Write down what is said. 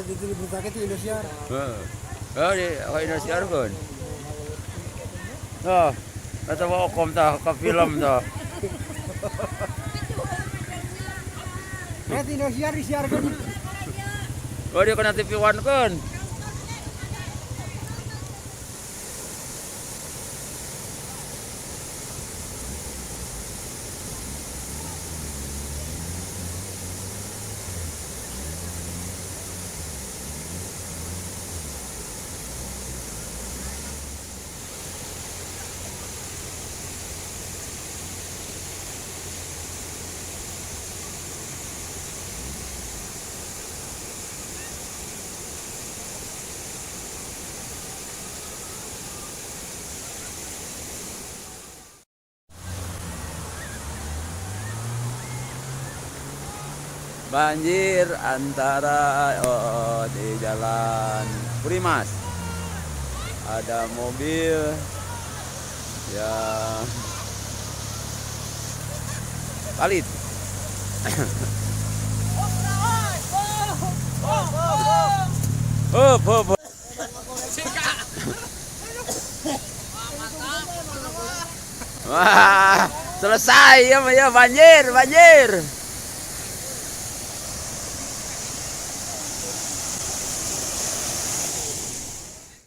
diberitakan di Indosiar. Oh, di Indosiar kan. Oh, kata mau kom tah ke film tah. Di Indosiar disiarkan. Oh, dia kena TV One kan. Banjir antara di jalan Purimas. Ada mobil yang palit. Hop, hop, hop. Wah, selesai ya banjir, banjir.